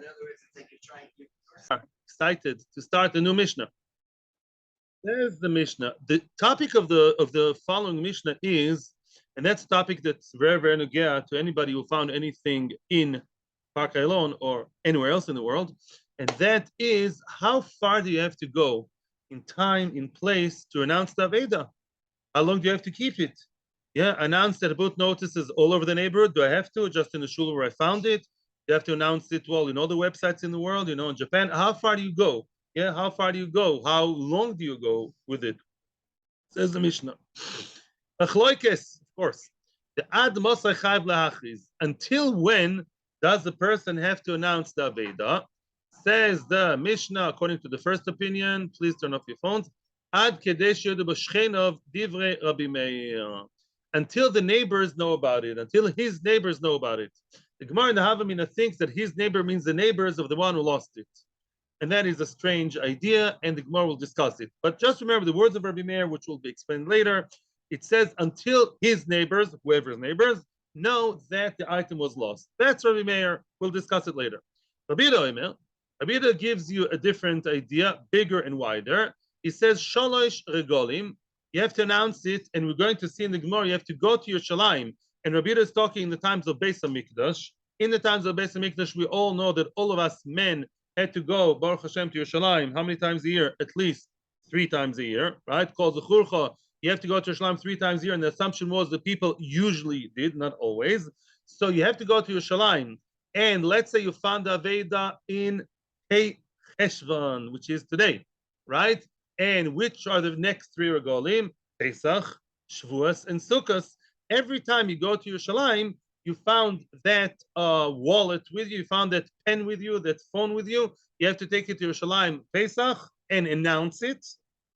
In other words, it's like you're trying to. Excited to start a new Mishnah. There's the Mishnah. The topic of the following Mishnah is, and that's a topic that's very, very nogea to anybody who found anything in Park Aylon or anywhere else in the world, and that is how far do you have to go in time, in place to announce the aveda? How long do you have to keep it? Yeah, announce that, put notices all over the neighborhood. Do I have to? Just in the shul where I found it? You have to announce it, well, in all the websites in the world, in Japan. How far do you go? Yeah, how far do you go? How long do you go with it? Says the Mishnah. Achloikes, of course. The ad mosai chayv lahachiz. Until when does the person have to announce the aveda? Says the Mishnah, according to the first opinion, please turn off your phones. Ad kedesh yodu b'shchenov divrei Rabbi Meir. Until the neighbors know about it, until his neighbors know about it. The Gemara in the Havamina thinks that his neighbor means the neighbors of the one who lost it. And that is a strange idea, and the Gemara will discuss it. But just remember the words of Rabbi Meir, which will be explained later. It says, until his neighbors, whoever's neighbors, know that the item was lost. That's Rabbi Meir. We'll discuss it later. Rabbi Yehuda gives you a different idea, bigger and wider. He says, Shalosh regolim. You have to announce it, and we're going to see in the Gemara, you have to go to Yerushalayim. And Rabbi Yehuda is talking in the times of Beis HaMikdash. In the times of Beis HaMikdash, we all know that all of us men had to go, Baruch Hashem, to Yerushalayim. How many times a year? At least 3 times a year, right? Called the Churcha. You have to go to Yerushalayim 3 times a year, and the assumption was that people usually did, not always. So you have to go to Yerushalayim. And let's say you found the aveda in Hey Cheshvan, which is today, right? And which are the next 3 regalim? Pesach, Shavuos, and Sukkot. Every time you go to Yerushalayim, you found that wallet with you, you found that pen with you, that phone with you. You have to take it to Yerushalayim Pesach and announce it.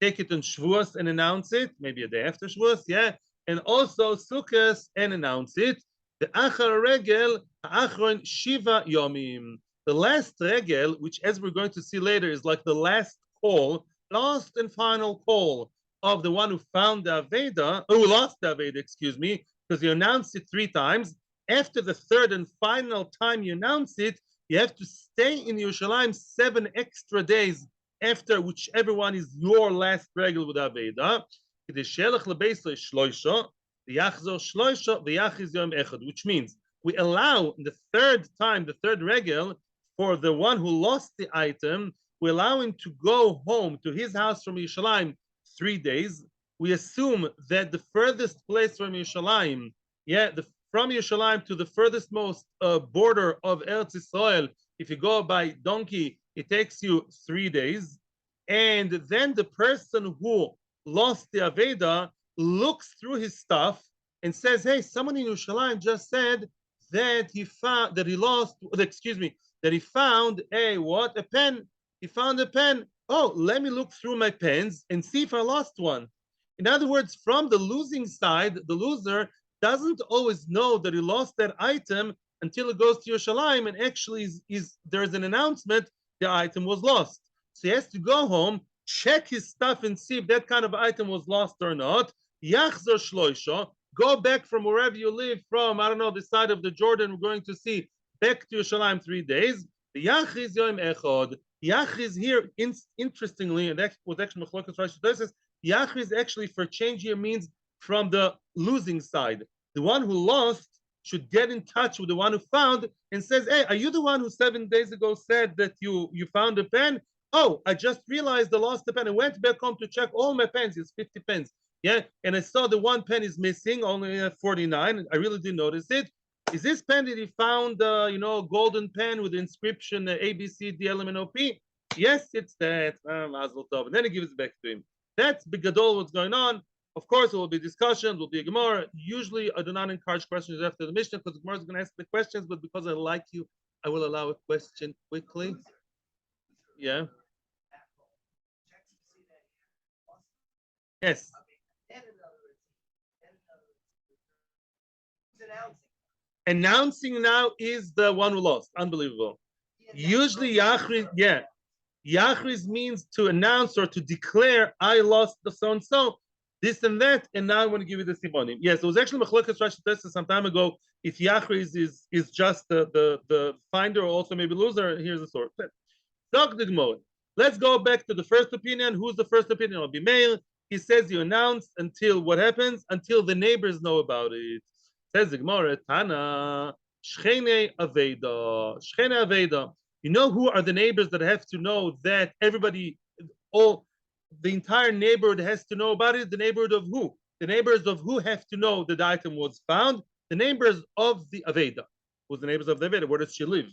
Take it on Shavuos and announce it, maybe a day after Shavuos, yeah. And also Sukkot and announce it. The Achar Regel, Achron Shiva Yomim. The last regel, which as we're going to see later is like the last call, last and final call of the one who found the aveda, who lost the aveda, excuse me, because you announced it 3 times. After the 3rd and final time you announce it, you have to stay in Yerushalayim 7 extra days after whichever one is your last regel with aveda. Which means we allow the 3rd time, the 3rd regel, for the one who lost the item, we allow him to go home to his house from Yerushalayim 3 days. We assume that the furthest place from Yerushalayim, from Yerushalayim to the furthest most border of Eretz Yisrael, if you go by donkey, it takes you 3 days. And then the person who lost the aveda looks through his stuff and says, hey, someone in Yerushalayim just said that he found, that he lost, excuse me, that he found a pen. He found a pen. Oh, let me look through my pens and see if I lost one. In other words, from the losing side, the loser doesn't always know that he lost that item until it goes to Yerushalayim and actually there's an announcement the item was lost. So he has to go home, check his stuff and see if that kind of item was lost or not. Yachzor shloisha, go back from wherever you live from, I don't know, the side of the Jordan, we're going to see, back to Yerushalayim 3 days. The Yachiz Yom Echad. Yachiz here, interestingly, and that was actually Machlokas Rashi Tosfos, Yachiz actually for change here means from the losing side. The one who lost should get in touch with the one who found and says, hey, are you the one who 7 days ago said that you found a pen? Oh, I just realized I lost the pen. I went back home to check all my pens. It's 50 pens. Yeah, and I saw the 1 pen is missing, only 49. I really didn't notice it. Is this pen that he found, golden pen with the inscription A, B, C, D, L, M, N, O, P? Yes, it's that. Mazel tov. And then he gives it back to him. That's Bigadol what's going on. Of course, there will be discussion, will be a Gemara. Usually, I do not encourage questions after the Mishnah because the Gemara is going to ask the questions, but because I like you, I will allow a question quickly. Yeah. Yes. Announcing now is the one who lost. Unbelievable. Usually, Yachriz means to announce or to declare, I lost the so-and-so. this and that, and now I want to give you the simonim. Yes, it was actually Machlokas Rashi Tosfos some time ago. If Yachriz is just the finder or also maybe loser, here's the source. Let's go back to the first opinion. Who's the first opinion? It'll be male. He says you announce until what happens? Until the neighbors know about it. Says the Gemara, Tana, Shchene aveda. Shchene aveda. You know who are the neighbors that have to know that everybody, all the entire neighborhood has to know about it? The neighborhood of who? The neighbors of who have to know that the item was found? The neighbors of the aveda. Who's the neighbors of the aveda? Where does she live?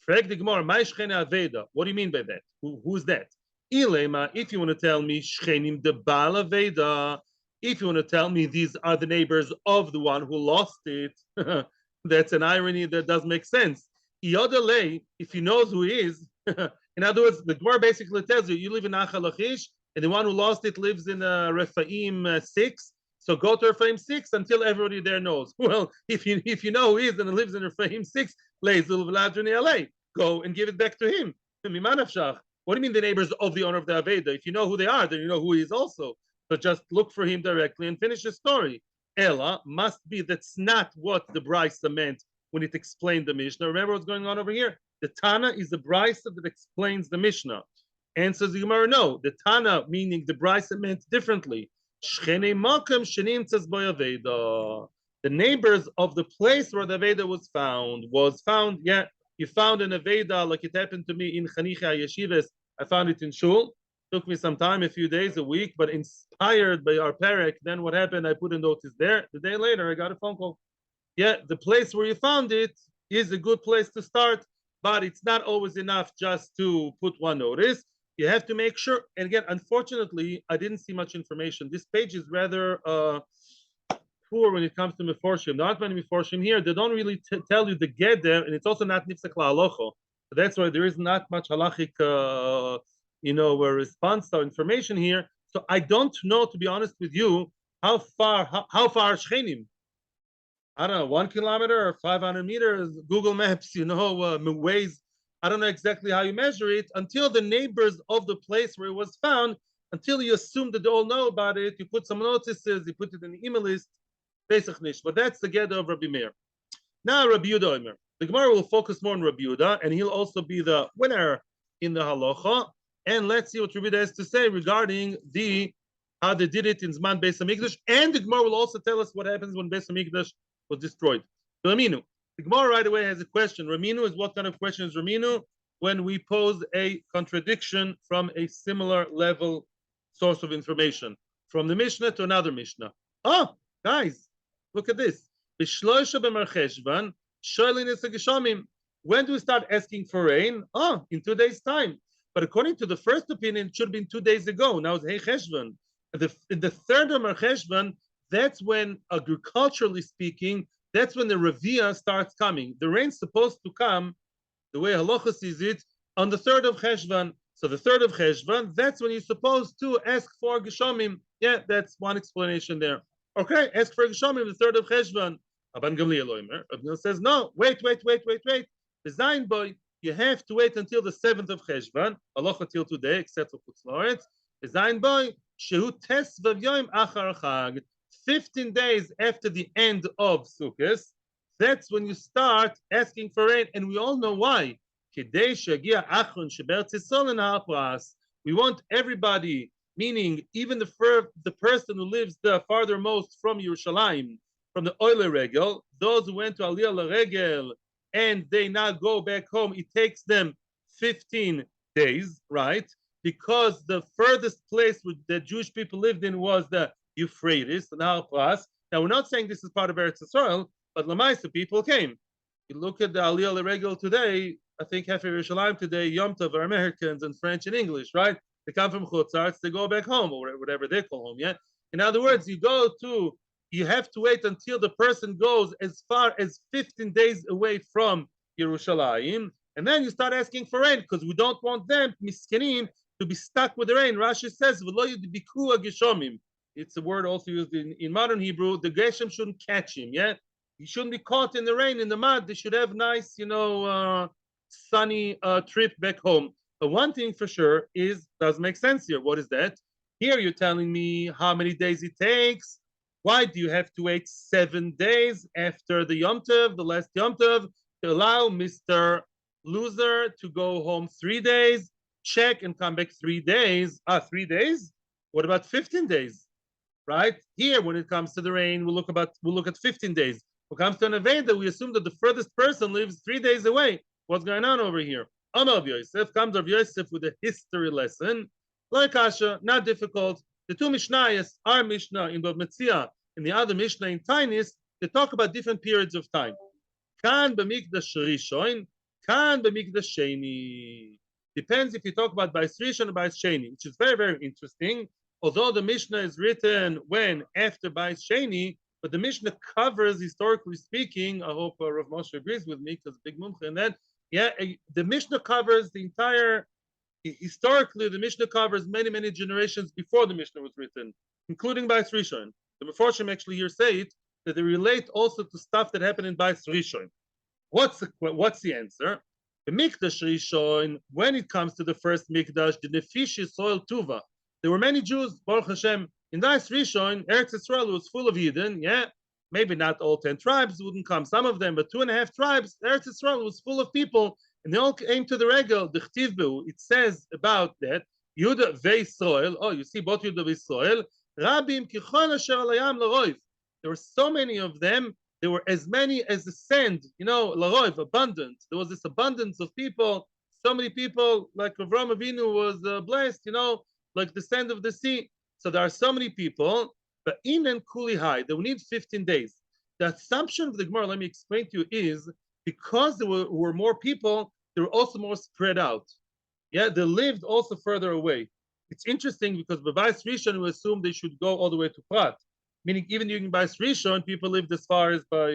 What do you mean by that? Who's that? If you want to tell me shchenim de bal aveda, if you want to tell me these are the neighbors of the one who lost it, that's an irony that doesn't make sense. If he knows who he is, in other words, the Gemara basically tells you live in Achal Lachish, and the one who lost it lives in Rephaim 6. So go to Rephaim 6 until everybody there knows. Well, if you know who he is and lives in Rephaim 6, go and give it back to him. What do you mean the neighbors of the owner of the aveda? If you know who they are, then you know who he is also. So just look for him directly and finish the story. Ella must be that's not what the Brisa meant when it explained the Mishnah. Remember what's going on over here? The Tana is the Brisa that explains the Mishnah. Answers the Gemara, no. The Tana, meaning the Brisa, meant differently. The neighbors of the place where the aveda was found. Yeah, you found an aveda like it happened to me in Chanicha Yeshivas. I found it in shul. Took me some time, a few days, a week, but inspired by our parak. Then what happened? I put a notice there. The day later, I got a phone call. Yeah, the place where you found it is a good place to start, but it's not always enough just to put one notice. You have to make sure. And again, unfortunately, I didn't see much information. This page is rather poor when it comes to Meforshim. Not many Meforshim here. They don't really tell you the get there, and it's also not Nifsek LaHalocho. So that's why there is not much halachic, response or information here. So I don't know, to be honest with you, how far Shchenim. I don't know, 1 kilometer or 500 meters. Google Maps, Waze. I don't know exactly how you measure it until the neighbors of the place where it was found, until you assume that they all know about it. You put some notices, you put it in the email list, Pesach Nish. But that's the Geda of Rabbi Meir. Now Rabbi Yehuda Omer. The Gemara will focus more on Rabbi Yehuda, and he'll also be the winner in the halacha. And let's see what Rabbi Yehuda has to say regarding how they did it in Zman Beis HaMikdash. And the Gemara will also tell us what happens when Beis HaMikdash was destroyed. So Raminu. The Gemara right away has a question. Raminu is what kind of question is Raminu? When we pose a contradiction from a similar level source of information, from the Mishnah to another Mishnah. Oh, guys, look at this. When do we start asking for rain? Oh, in 2 days' time. But according to the first opinion, it should have been 2 days ago. Now it's Hey Cheshvan. In the third of Mar Cheshvan, that's when, agriculturally speaking, that's when the Revia starts coming. The rain's supposed to come, the way Halacha sees it, on the 3rd of Cheshvan. So the 3rd of Cheshvan, that's when you're supposed to ask for Geshamim. Yeah, that's one explanation there. Okay, ask for Geshamim the 3rd of Cheshvan. Rabban Gamliel says, no, wait. The Zayin boy, you have to wait until the 7th of Cheshvan, Halacha till today, except for Chutz La'aretz. The Zayin boy, Shehu Tes V'Yom Achar Chag. 15 days after the end of Sukkot, that's when you start asking for rain, and we all know why. We want everybody, meaning even the person who lives the farthermost from Yerushalayim, from the Oile Regel, those who went to Aliyah LaRegel, and they now go back home, it takes them 15 days, right? Because the furthest place that Jewish people lived in was the Euphrates, the Nile Plus. Now, we're not saying this is part of Eretz Yisrael, but Lamaisa people came. You look at the Aliyah LaRegel today, I think half of Yerushalayim today, Yom Tov are Americans and French and English, right? They come from Chutz La'aretz, they go back home, or whatever they call home, yeah? In other words, you have to wait until the person goes as far as 15 days away from Yerushalayim, and then you start asking for rain, because we don't want them, miskenim, to be stuck with the rain. Rashi says, V'lo yidbiku hageshomim. It's a word also used in modern Hebrew. The Geshem shouldn't catch him, yeah? He shouldn't be caught in the rain, in the mud. They should have nice, sunny trip back home. But one thing for sure does make sense here. What is that? Here you're telling me how many days it takes. Why do you have to wait 7 days after the Yom Tov, the last Yom Tov, to allow Mr. Loser to go home 3 days, check and come back 3 days? 3 days? What about 15 days? Right? Here, when it comes to the rain, we'll look at 15 days. When it comes to an aveda, we assume that the furthest person lives 3 days away. What's going on over here? Amar Rav Yosef comes Rav Yosef with a history lesson. Like Asha, not difficult. The two Mishnayos, our Mishnah in Bava Metzia and the other Mishnah in Tainis, they talk about different periods of time. Kan b'mikdash rishon, kan b'mikdash sheni. Depends if you talk about Beis Rishon or Beis Sheni, which is very, very interesting. Although the Mishnah is written when after Beis Sheni, but the Mishnah covers, historically speaking, I hope Rav Moshe agrees with me because big mumcha, and then the Mishnah covers the entire. Historically, the Mishnah covers many, many generations before the Mishnah was written, including Beis Rishon. The Meforshim actually here say it that they relate also to stuff that happened in Beis Rishon. What's the answer? The Mikdash Rishon, when it comes to the first Mikdash, the Nefishi soil Tuva. There were many Jews, Baruch Hashem, in Beis Rishon. Eretz Yisrael was full of Yidden. Maybe not all 10 tribes wouldn't come, some of them, but 2.5 tribes. Eretz Yisrael was full of people, and they all came to the regel. The Chtivbu, it says about that Yudah ve'Yisrael. Oh, you see both Yudah ve'Yisrael. Rabim kichol asher alayam laroiv. There were so many of them. There were as many as the sand, laroiv, abundant. There was this abundance of people. So many people, like Avraham Avinu was blessed, like the sand of the sea. So there are so many people, but in and kuli high, they will need 15 days. The assumption of the Gemara, let me explain to you, is because there were more people, they were also more spread out. They lived also further away. It's interesting because by Beis Rishon, we assume they should go all the way to Prat. Meaning, even during Beis Rishon, people lived as far as by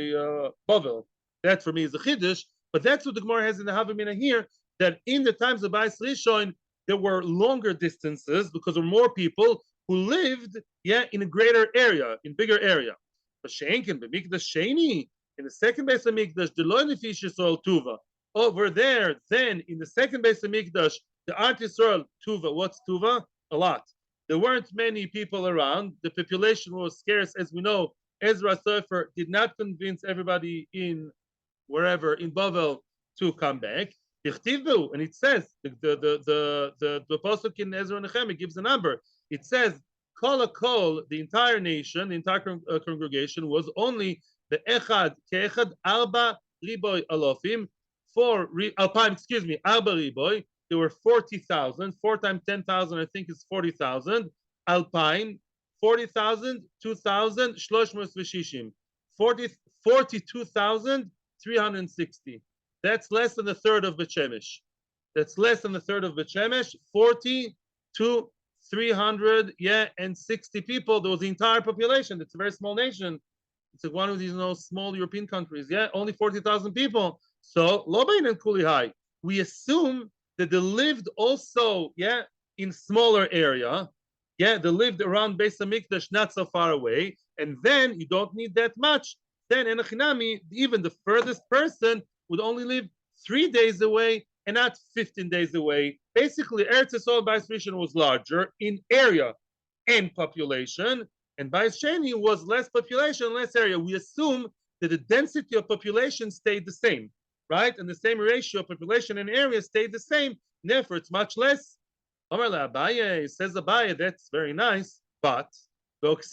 Bavel. That for me is a chiddush, but that's what the Gemara has in the Havamina here, that in the times of Beis Rishon, there were longer distances because there were more people who lived, in a greater area, in bigger area. But Shenkin, b'mikdash sheni, in the second Beis HaMikdash, the lo nefish Yisrael tuva. Over there, then in the second Beis HaMikdash, the Art Yisrael tuva. What's tuva? A lot. There weren't many people around. The population was scarce, as we know. Ezra Sofer did not convince everybody in wherever in Bavel to come back. And it says the pasuk in Ezra Nehemiah gives a number. It says kol the entire nation, the entire congregation was only the echad keechad arba riboy alofim, arba riboy. There were 40,000. 4 times 10,000, I think, is 40,000. Alpine, 40,000, 2,000, shloshmos v'shishim, 42,360. That's less than a third of Bet Shemesh. That's less than a third of Bet Shemesh. 40 to 360 people. There was the entire population. It's a very small nation. It's like one of these small European countries. Only 40,000 people. So lo bein and kuli high. We assume that they lived also, in smaller area. They lived around Beis HaMikdash, not so far away. And then you don't need that much. Then Enochinami, even the furthest person would only live 3 days away and not 15 days away. Basically, Eretz Yisrael Beis Rishon was larger in area and population, and Beis Sheni was less population, less area. We assume that the density of population stayed the same, right? And the same ratio of population and area stayed the same. Therefore, it's much less. Omar Abaye, says Abaye, that's very nice, but it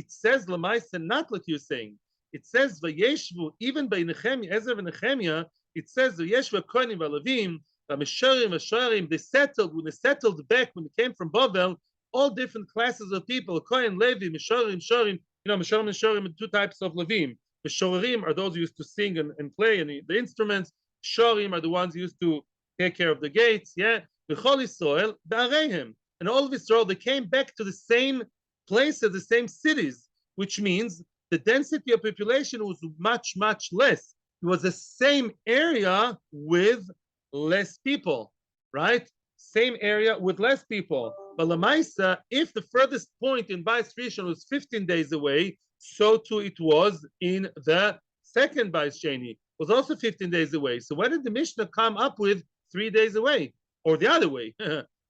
says Lamaisa, not like you're saying. It says Vayeshvu, even by Nehemiah, Ezra and Nehemiah, it says Vayeshvu Kohanim v'Levim, v'Misharim v'Shorim. They settled back when they came from Bavel, all different classes of people. Kohen, Levi, Misharim, Shorim. Misharim and Shorim are 2 types of Levim. The Shorim are those who used to sing and play and the instruments. Shorim are the ones who used to take care of the gates. V'Chol Yisrael ba'areihem, and all of Israel, they came back to the same places, the same cities, which means the density of population was much, much less. It was the same area with less people, right? Same area with less people. But Lamaisa, if the furthest point in Beis Rishon was 15 days away, so too it was in the second Beis Sheni, was also 15 days away. So why did the Mishnah come up with 3 days away? Or the other way?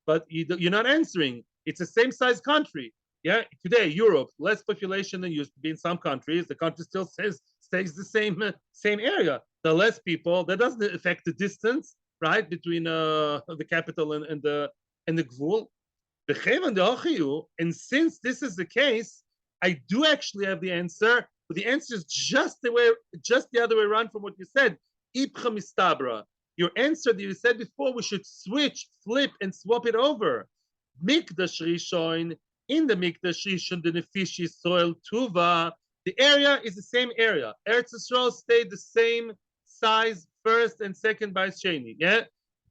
But you're not answering. It's the same size country. Yeah, today Europe, less population than used to be in some countries. The country still stays the same area. The less people, that doesn't affect the distance, right, between the capital and the gvul. And since this is the case, I do actually have the answer, but the answer is just the other way around from what you said. Ipcha mistabra. Your answer that you said before, we should switch, flip, and swap it over. Mikdash Rishon, in the Mikdash Rishon, the Nefishi soil Tuva, the area is the same area. Eretz Yisrael stayed the same size first and second by Sheni, yeah?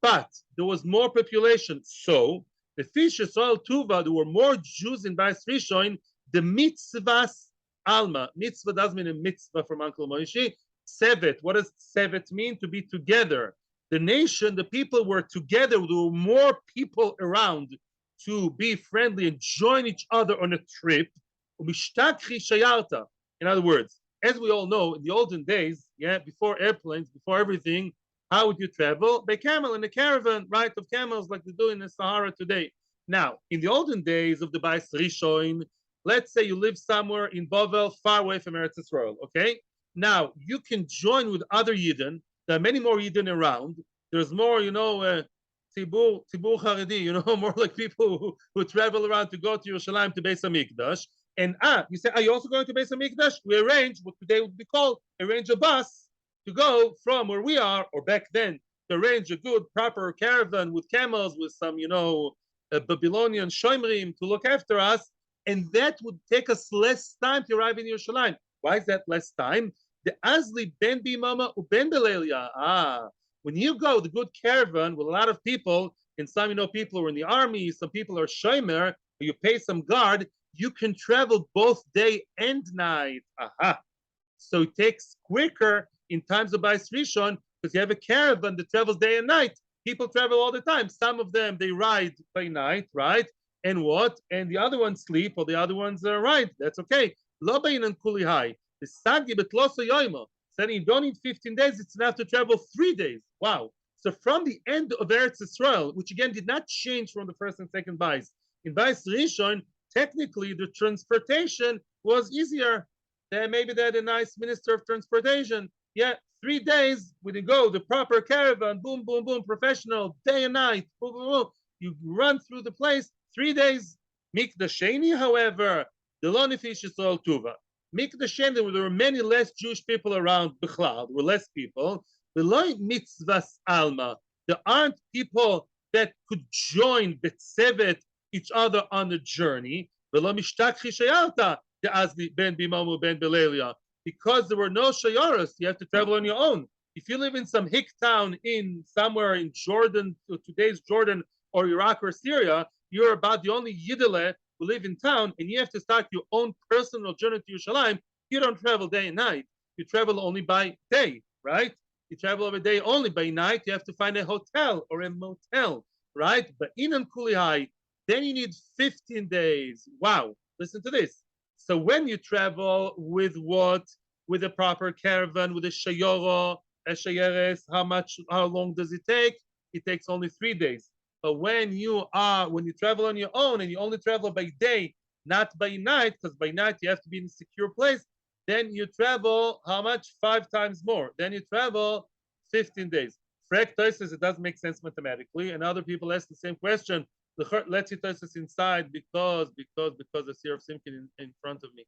But there was more population. So, the fish soil Tuva, there were more Jews in Bais Rishon, the mitzvahs alma. Mitzvah doesn't mean a mitzvah from Uncle Moshe. Sevet. What does sevet mean? To be together. The nation, the people were together. There were more people around to be friendly and join each other on a trip. In other words, as we all know, in the olden days, yeah, before airplanes, before everything, how would you travel? By camel, in a caravan, right, of camels, like they do in the Sahara today. Now, in the olden days of the Bais Rishon, let's say you live somewhere in Bava, far away from Eretz Yisrael, okay? Now, you can join with other Yidden. There are many more Yidden around. There's more, Tibur Haredi, more like people who travel around to go to Yerushalayim to Beis HaMikdash. And you say, are you also going to Beis HaMikdash? We arrange what today would be called arrange a bus to go from where we are, or back then, to arrange a good, proper caravan with camels, with some, Babylonian shoimrim to look after us. And that would take us less time to arrive in Yerushalayim. Why is that less time? The Azli ben Bimama u ben Belelia. When you go, the good caravan with a lot of people, and some, people who are in the army, some people are shomer, you pay some guard, you can travel both day and night. So it takes quicker in times of Bais Rishon, because you have a caravan that travels day and night. People travel all the time. Some of them, they ride by night, right? And what? And the other ones sleep, or the other ones ride. That's okay. Lo beinan kuli hai. The sagi betloso yoimo. Saying you don't need 15 days, it's enough to travel 3 days. Wow. So from the end of Eretz Yisrael, which again did not change from the first and second Bais, in Bais Rishon, technically the transportation was easier. Maybe they had a nice minister of transportation. Yeah, 3 days, when you go, the proper caravan, boom, boom, boom, professional, day and night, boom, boom, boom. You run through the place, 3 days. Mikdasheni, however, the lo nefish Yisrael tuva. Mikdasheni, there were many less Jewish people around Bechlal, there were less people. The lo mitzvahs alma. There aren't people that could join betzevet each other on the journey. The lo mishtakchi sheyalta, the azli ben bimamu ben belelia. Because there were no shayaras, you have to travel on your own. If you live in some hick town in somewhere in Jordan, today's Jordan, or Iraq or Syria, you're about the only Yidele who live in town, and you have to start your own personal journey to Yerushalayim. You don't travel day and night. You travel only by day, right? You travel every day only. By night, you have to find a hotel or a motel, right? But in Kulihai, then you need 15 days. Wow, listen to this. So when you travel with what? With a proper caravan, with a shayoro, a shayeres, how long does it take? It takes only 3 days. But when you travel on your own and you only travel by day, not by night, because by night you have to be in a secure place, then you travel how much? 5 times more. Then you travel 15 days. Frek says it doesn't make sense mathematically, and other people ask the same question. Let's see Tosis inside because the Seer of Simkin in front of me.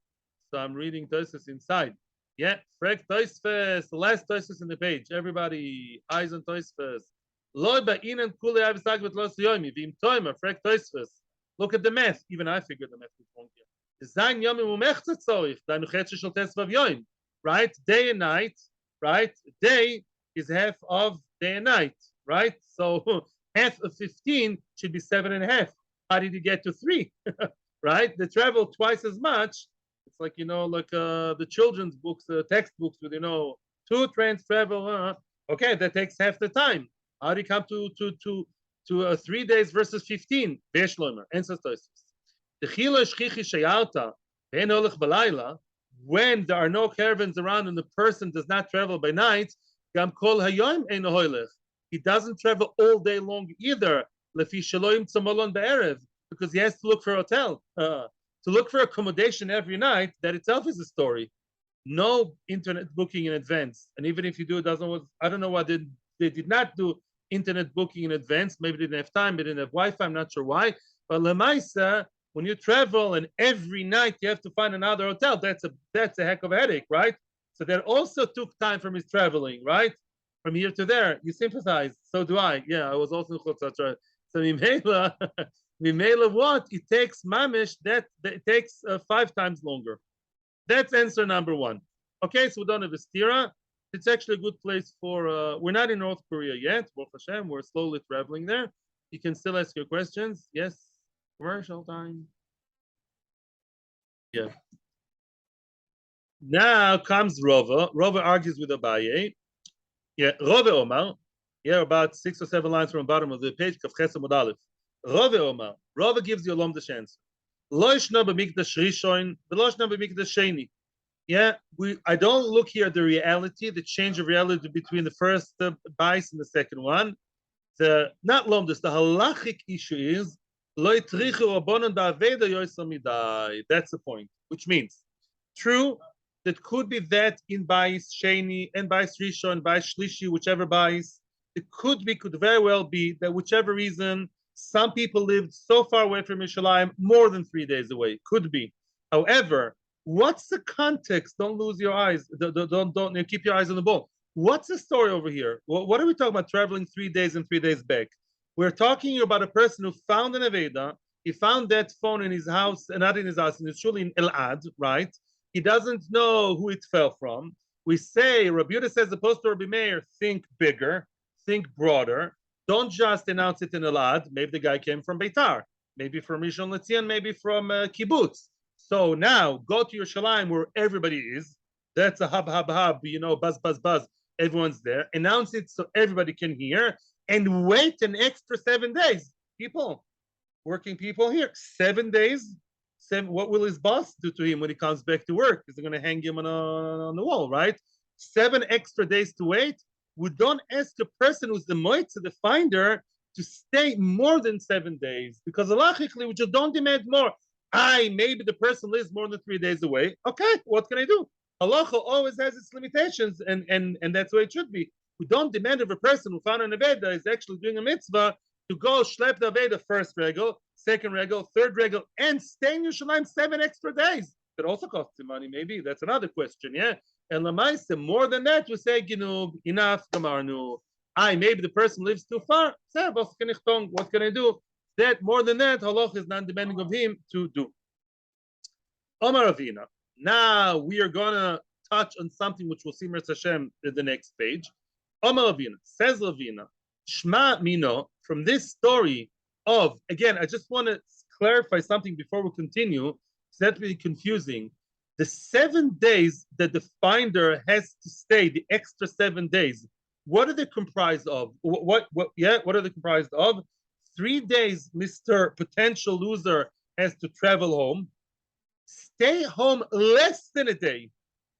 So I'm reading Tosis inside. Yeah, Frek Tosis, the last Tosis in the page. Everybody, eyes on Tosis. Look at the math. Even I figured the math was wrong here. Right? Day and night, right? Day is half of day and night, right? So half of 15 should be 7.5. How did you get to 3? Right? They travel twice as much. It's like, the children's books, textbooks with, 2 trains travel. Okay, that takes half the time. How do you come to 3 days versus 15? When there are no caravans around and the person does not travel by night, he doesn't travel all day long either. because he has to look for a hotel. To look for accommodation every night, that itself is a story. No internet booking in advance. And even if you do, it doesn't. I don't know why they did not do internet booking in advance. Maybe they didn't have time, they didn't have Wi-Fi. I'm not sure why. But Lemaisa, when you travel and every night you have to find another hotel, that's a heck of a headache, right? So that also took time from his traveling, right? From here to there. You sympathize. So do I. Yeah, I was also in Chutzatra. So Mimela, Mimela, what? It takes mamish, that it takes 5 times longer. That's answer number 1. Okay, so we don't have a stira. It's actually a good place for, we're not in North Korea yet, Baruch Hashem, we're slowly traveling there. You can still ask your questions. Yes, commercial time. Yeah. Now comes Rova. Rova argues with Abaye. Yeah, Rova Omar. Yeah, about 6 or 7 lines from the bottom of the page, Kafches Amud Aleph. Rova Omar. Rova gives you a lomdish answer. Lo yishna b'mikdash rishon, v'lo yishna b'mikdash sheni. Yeah, I don't look here at the reality, the change of reality between the first bias and the second one. The not lomdus, the halachic issue is lo yitrichu rabbanon ba'aveda yoisam midai. That's the point, which means true that could be that in bias sheni and bias rishon, bias shlishi, whichever bias. It could very well be that whichever reason some people lived so far away from Yerushalayim, more than 3 days away. Could be. However, what's the context? Don't lose your eyes. Don't keep your eyes on the ball. What's the story over here? What are we talking about? Traveling 3 days and 3 days back. We're talking about a person who found an aveda. He found that phone in his house, not in his house, in his shul in Elad, right? He doesn't know who it fell from. We say, Rabbi Yehuda says, opposed to Rabbi Meir, think bigger, think broader. Don't just announce it in Elad. Maybe the guy came from Beitar, maybe from Rishon LeZion, maybe from Kibbutz. So now go to Yerushalayim where everybody is. That's a hub, buzz, buzz, buzz. Everyone's there. Announce it so everybody can hear and wait an extra 7 days. People, working people here, 7 days. What will his boss do to him when he comes back to work? Is he going to hang him on the wall, right? 7 extra days to wait. We don't ask a person who's the moitza, the finder, to stay more than 7 days because halachically we just don't demand more. Maybe the person lives more than 3 days away. Okay, what can I do? Halacha always has its limitations, and that's the way it should be. We don't demand of a person who found an aveda is actually doing a mitzvah to go schlep the aveda first regal, second regal, third regal, and stay in Yerushalayim 7 extra days. That also costs him money, maybe. That's another question, yeah? And lamaisa, more than that, we say, enough, gamarnu. Maybe the person lives too far. What can I do? That more than that, halach is not demanding of him to do. Omar Avina. Now we are gonna touch on something which we'll see Metzia Hashem in the next page. Omar Avina says Avina, Shma Mino. From this story of, again, I just want to clarify something before we continue. It's not really confusing. The 7 days that the finder has to stay, the extra 7 days, what are they comprised of? What are they comprised of? 3 days, Mr. Potential Loser has to travel home. Stay home less than a day.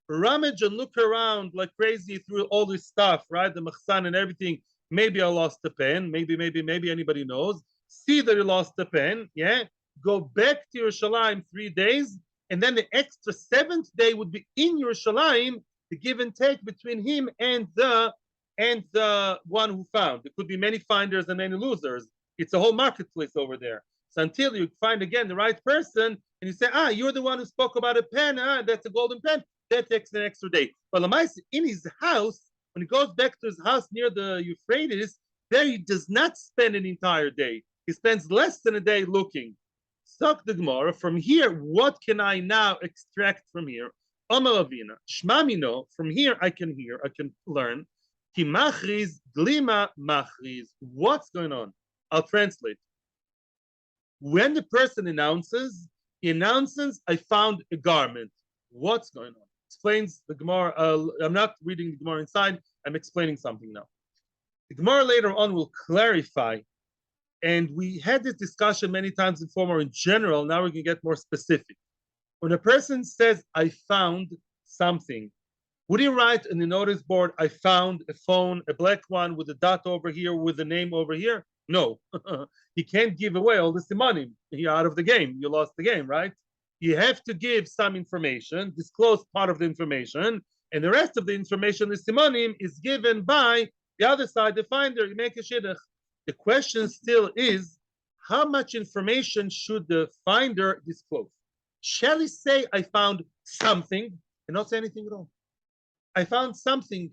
Rummage and look around like crazy through all this stuff, right? The machsan and everything. Maybe I lost the pen. Maybe anybody knows. See that you lost the pen, yeah? Go back to Yerushalayim 3 days, and then the extra 7th day would be in Yerushalayim, the give and take between him and the one who found. There could be many finders and many losers. It's a whole marketplace over there. So until you find again the right person, and you say, you're the one who spoke about a pen, that's a golden pen, that takes an extra day. But Lamais, in his house, when he goes back to his house near the Euphrates, there he does not spend an entire day. He spends less than a day looking. Suck the Gemara. From here, what can I now extract from here? Amar Avina, Shmamino, from here I can hear, I can learn. Ki machriz, glima machriz. What's going on? I'll translate. When the person announces, he announces, I found a garment. What's going on? Explains the Gemara. I'm not reading the Gemara inside. I'm explaining something now. The Gemara later on will clarify. And we had this discussion many times in form or in general. Now we can get more specific. When a person says, I found something, would he write in the notice board, I found a phone, a black one with a dot over here, with a name over here? No, he can't give away all the simonim. You're out of the game. You lost the game, right? You have to give some information, disclose part of the information, and the rest of the information, the simonim, is given by the other side, the finder. You make a shidduch. The question still is, how much information should the finder disclose? Shall he say, I found something, and not say anything at all? I found something,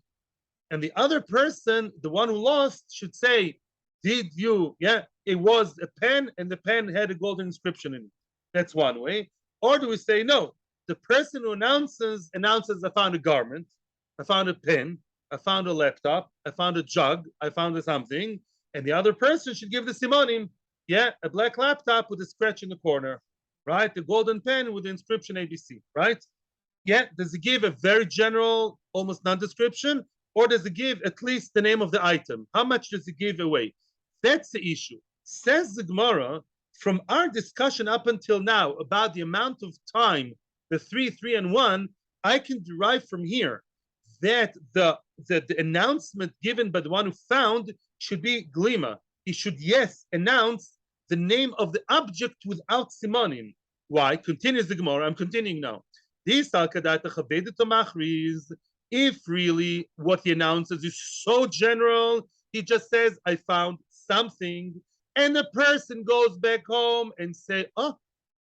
and the other person, the one who lost, should say, did you, it was a pen, and the pen had a golden inscription in it. That's one way. Or do we say, no, the person who announces, I found a garment, I found a pen, I found a laptop, I found a jug, I found something, and the other person should give the simonim, a black laptop with a scratch in the corner, right? The golden pen with the inscription ABC, right? Does it give a very general, almost non-description, or does it give at least the name of the item? How much does it give away? That's the issue. Says the Gemara, from our discussion up until now about the amount of time, the 3, 3, and 1, I can derive from here that the announcement given by the one who found should be glima. He should, announce the name of the object without simonim. Why? Continues the Gemara. I'm continuing now. If really what he announces is so general, he just says, I found something, and the person goes back home and say, oh,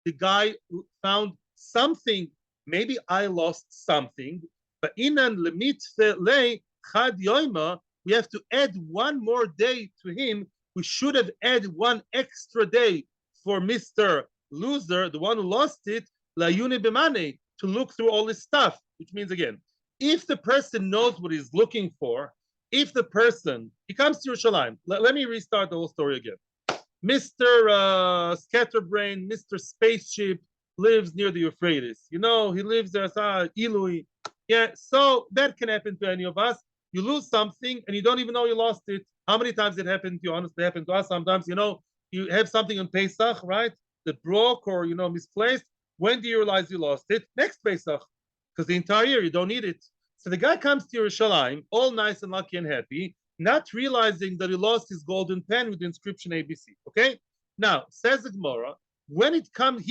the guy found something. Maybe I lost something. But inan lemitfe le chad yoima, we have to add one more day to him. We should have added one extra day for Mr. Loser, the one who lost it, la yune b'mane, to look through all this stuff, which means, again, if the person knows what he's looking for, if the person, he comes to Yerushalayim, let me restart the whole story again. Mr. Scatterbrain, Mr. Spaceship lives near the Euphrates. He lives there, Ilui. So that can happen to any of us. You lose something and you don't even know you lost it. How many times it happened to you? Honestly, it happened to us. Sometimes, you have something on Pesach, right? That broke or, misplaced. When do you realize you lost it? Next Pesach. Because the entire year you don't need it. So the guy comes to Yerushalayim, all nice and lucky and happy, not realizing that he lost his golden pen with the inscription ABC. Okay? Now, says the Gemara, when he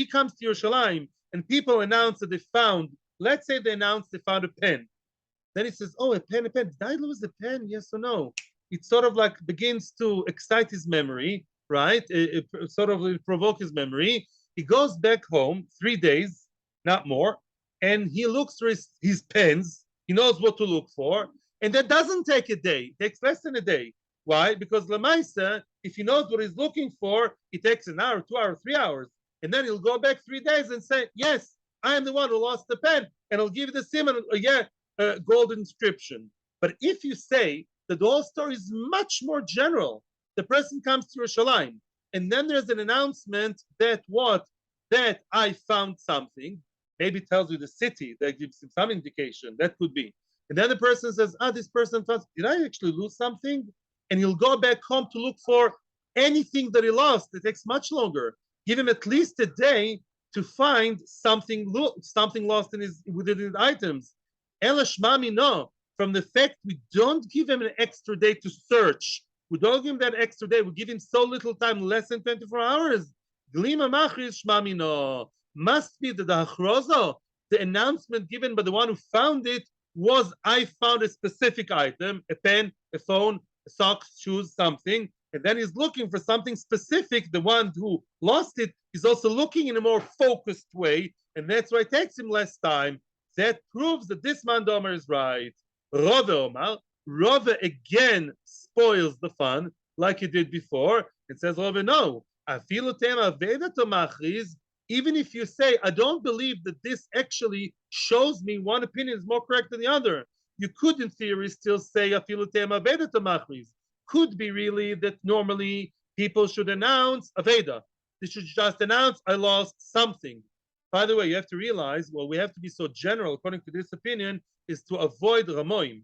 comes to Yerushalayim and people announce that they found, let's say they announced they found a pen. Then he says, oh, a pen. Did I lose the pen? Yes or no? It sort of like begins to excite his memory, right? It sort of provoke his memory. He goes back home 3 days, not more, and he looks through his pens. He knows what to look for. And that doesn't take a day. It takes less than a day. Why? Because Lamaisa, if he knows what he's looking for, it takes an hour, 2 hours, 3 hours. And then he'll go back 3 days and say, yes, I am the one who lost the pen. And I'll give you the simon, gold inscription. But if you say that the whole story is much more general, the person comes to Yerushalayim, and then there's an announcement that I found something. Maybe it tells you the city, that gives him some indication. That could be. And then the person says, this person found, did I actually lose something? And he'll go back home to look for anything that he lost. It takes much longer. Give him at least a day to find something lost within his items. Elashmami, no. From the fact we don't give him an extra day to search. We don't give him that extra day. We give him so little time, less than 24 hours. Glima machris shmami, no. Must be that the hachrozo, the announcement given by the one who found it, was I found a specific item, a pen, a phone, socks, shoes, something, and then he's looking for something specific. The one who lost it is also looking in a more focused way, and that's why it takes him less time. That proves that this man Domer is right. Rove Omar, Rove again spoils the fun, like he did before. It says, Rove, no. Even if you say, I don't believe that this actually shows me one opinion is more correct than the other, you could, in theory, still say, could be really that normally people should announce aveda. They should just announce, I lost something. By the way, you have to realize, we have to be so general, according to this opinion, is to avoid ramoim.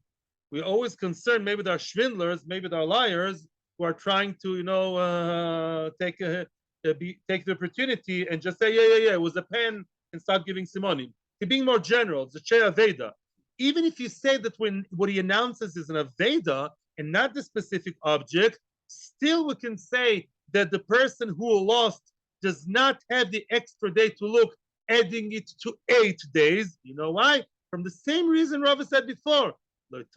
We're always concerned, maybe there are swindlers, maybe there are liars who are trying to, take the opportunity and just say, it was a pen, and start giving simonim. To being more general, it's a aveda. Even if you say that when what he announces is an aveda and not the specific object, still we can say that the person who lost does not have the extra day to look, adding it to 8 days. You know why? From the same reason Rava said before. Could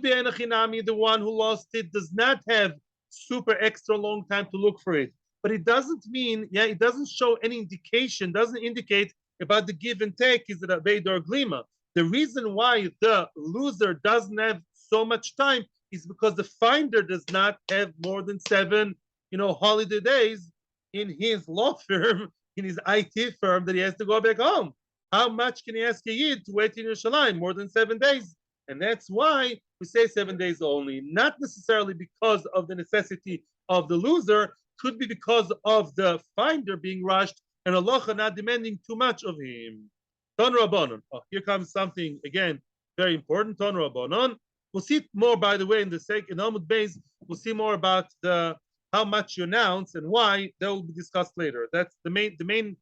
be Enochinami, the one who lost it, does not have super extra long time to look for it. But it doesn't mean, it doesn't show any indication, doesn't indicate about the give and take, is it aveda or glima. The reason why the loser doesn't have so much time is because the finder does not have more than 7, holiday days in his law firm, in his IT firm, that he has to go back home. How much can he ask a yid to wait in Yerushalayim? More than 7 days. And that's why we say 7 days only, not necessarily because of the necessity of the loser, could be because of the finder being rushed and Allah not demanding too much of him. Ton Rabbanon. Oh, here comes something, again, very important. Ton Rabbanon. We'll see more, by the way, in Amud Beis, we'll see more about how much you announce and why. That will be discussed later. That's the main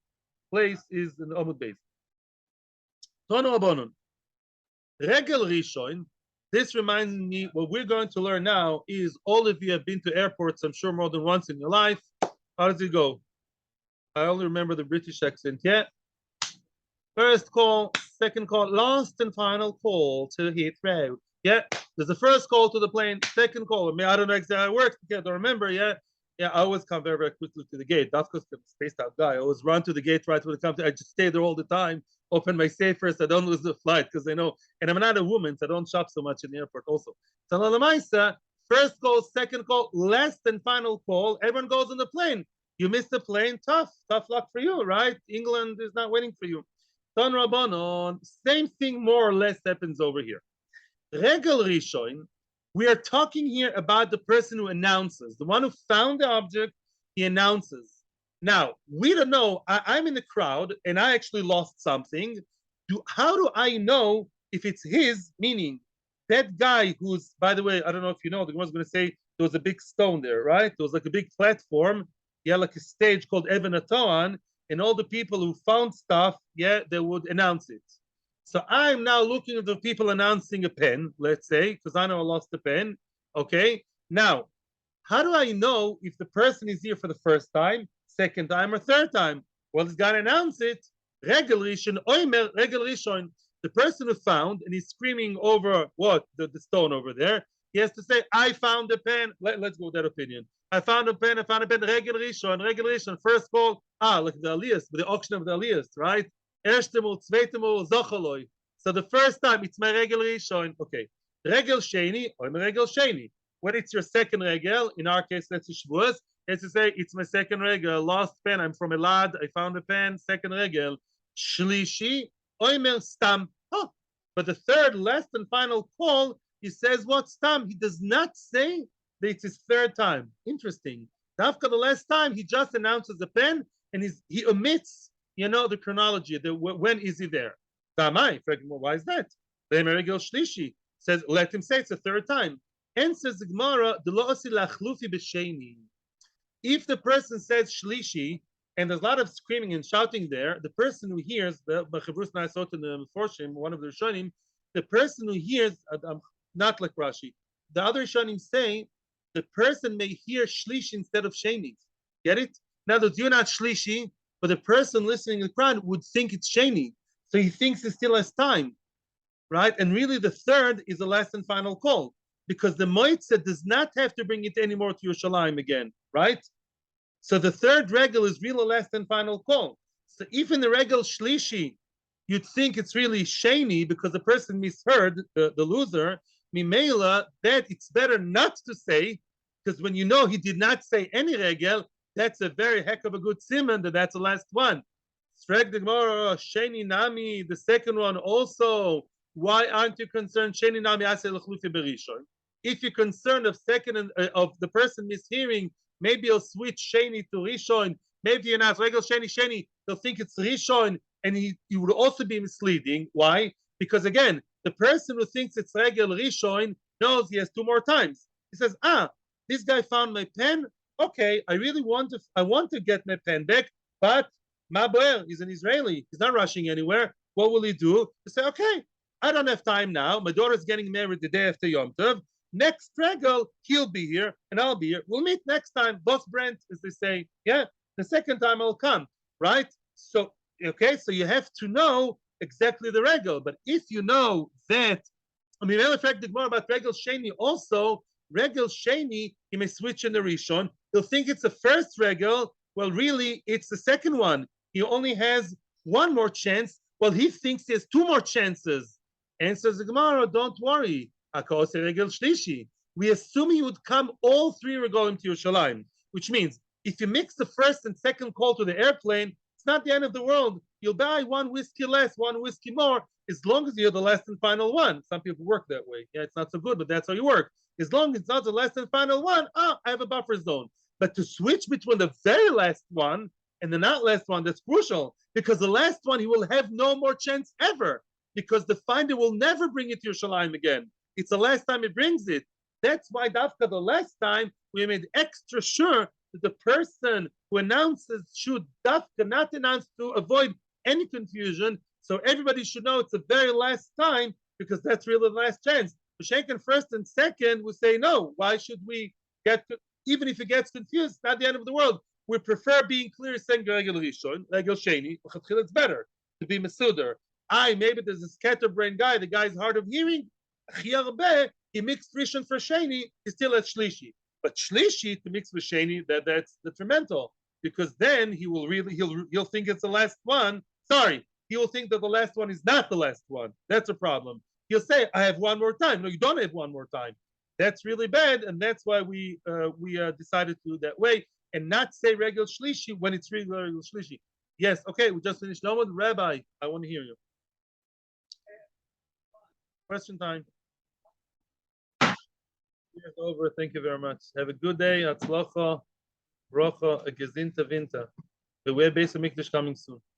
place is in Amud Beis. Ton Rabbanon. Regel Rishon. This reminds me, what we're going to learn now is all of you have been to airports, I'm sure more than once in your life. How does it go? I only remember the British accent. Yeah. First call, second call, last and final call to Heathrow. Yeah. There's the first call to the plane, second call. I mean, I don't know exactly how it works because I don't remember. Yeah. Yeah. I always come very, very quickly to the gate. That's because I'm a spaced out guy. I always run to the gate right when it comes to, I just stay there all the time. Open my safe first. I don't lose the flight because I know, and I'm not a woman, so I don't shop so much in the airport also. So Lamaisa, first call, second call, last and final call. Everyone goes on the plane. You missed the plane, tough luck for you, right? England is not waiting for you. Ton Rabbanon, same thing more or less happens over here. Regel Rishon, we are talking here about the person who announces, the one who found the object, he announces. Now, we don't know, I'm in the crowd and I actually lost something. How do I know if it's his, meaning that guy who's, by the way, I don't know if you know, the Gemara was going to say there was a big stone there, right? There was like a big platform. Yeah, like a stage called Even Atoan, and all the people who found stuff, they would announce it. So I'm now looking at the people announcing a pen, let's say, because I know I lost the pen. Okay. Now, how do I know if the person is here for the first time, second time, or third time? Well, he's got to announce it. Regel Rishon, Oimer, Regel Rishon, the person who found, and he's screaming over what? The stone over there. He has to say, I found the pen. Let's go with that opinion. I found a pen, Regel Rishon, first call. Like the Aliyas, the auction of the Aliyas, right? Ershtemul, Zweitemul, Zochaloi. So the first time, it's my Regel Rishon. Okay. Regel Sheni, Oimer Regel Sheni. When it's your second regel, in our case, that's Shavuos, it's to say, it's my second regel, lost pen, I'm from Elad, I found a pen, second regel. Shlishi, oimer stam. Oh. But the third, last and final call, he says what stam? He does not say that it's his third time. Interesting. After the last time, he just announces the pen, and he omits, the chronology, when is he there? Why is that? The regel shlishi says, let him say it's the third time. And says the Gemara, if the person says shlishi, and there's a lot of screaming and shouting there, the person who hears, one of the Rishonim, the person who hears, not like Rashi, the other Rishonim say, the person may hear shlishi instead of sheni. Get it? Now that you're not shlishi, but the person listening to the Quran would think it's sheni. So he thinks he still has time, right? And really the third is the last and final call, because the Metzia does not have to bring it anymore to Yerushalayim again, right? So the third regel is really last and final call. So even the regel shlishi, you'd think it's really sheni because the person misheard, the loser, mimela, that it's better not to say, because when you know he did not say any regel, that's a very heck of a good simon that that's the last one. Streg the Gemara, sheni nami, the second one also. Why aren't you concerned? Sheni nami aseh l'chlufi berishon. If you're concerned of second of the person mishearing, maybe he'll switch sheni to rishon. Maybe you're not regel sheni. They'll think it's rishon, and he would also be misleading. Why? Because again, the person who thinks it's regel rishon knows he has 2 more times. He says, this guy found my pen. Okay, I want to get my pen back, but Maboer, he's an Israeli. He's not rushing anywhere. What will he do? He say, okay, I don't have time now. My daughter's getting married the day after Yom Tov. next regel, he'll be here and I'll be here. We'll meet next time. Boss Brent, as they say, yeah, the second time I'll come, right? So, okay, so you have to know exactly the regel. But if you know that, I mean, matter of fact, the more about regel sheni also, regel sheni, he may switch in the Rishon. He'll think it's the first regel. Well, really, it's the second one. He only has one more chance. Well, he thinks he has two more chances. Answers the Gemara, don't worry. We assume he would come all three regalim to Yerushalayim, which means if you mix the first and second call to the airplane, it's not the end of the world. You'll buy one whiskey less, one whiskey more, as long as you're the last and final one. Some people work that way. Yeah, it's not so good, but that's how you work. As long as it's not the last and final one, I have a buffer zone. But to switch between the very last one and the not last one, that's crucial, because the last one, he will have no more chance ever, because the finder will never bring it to Yerushalayim again. It's the last time he brings it. That's why, Dafka, the last time, we made extra sure that the person who announces should Dafka not announce to avoid any confusion. So everybody should know it's the very last time, because that's really the last chance. Shaken first and second, we say no. Why should we get to, even if it gets confused, it's not the end of the world. We prefer being clear, saying regel rishon, regel sheni. It's better to be mesuder. Maybe there's a scatterbrain guy. The guy's hard of hearing. He mixed rishon for sheni. He's still at shlishi. But shlishi to mix with sheni, that's detrimental, because then he'll think it's the last one. Sorry, he will think that the last one is not the last one. That's a problem. He'll say, I have one more time. No, you don't have one more time. That's really bad, and that's why we decided to do that way and not say regular shlishi when it's regular shlishi. Yes, okay, we just finished. No, Rabbi, I want to hear you. Question time. It's over. Thank you very much. Have a good day. Atzlacha, bracha, a gezinta vinta. The way Beis HaMikdash coming soon.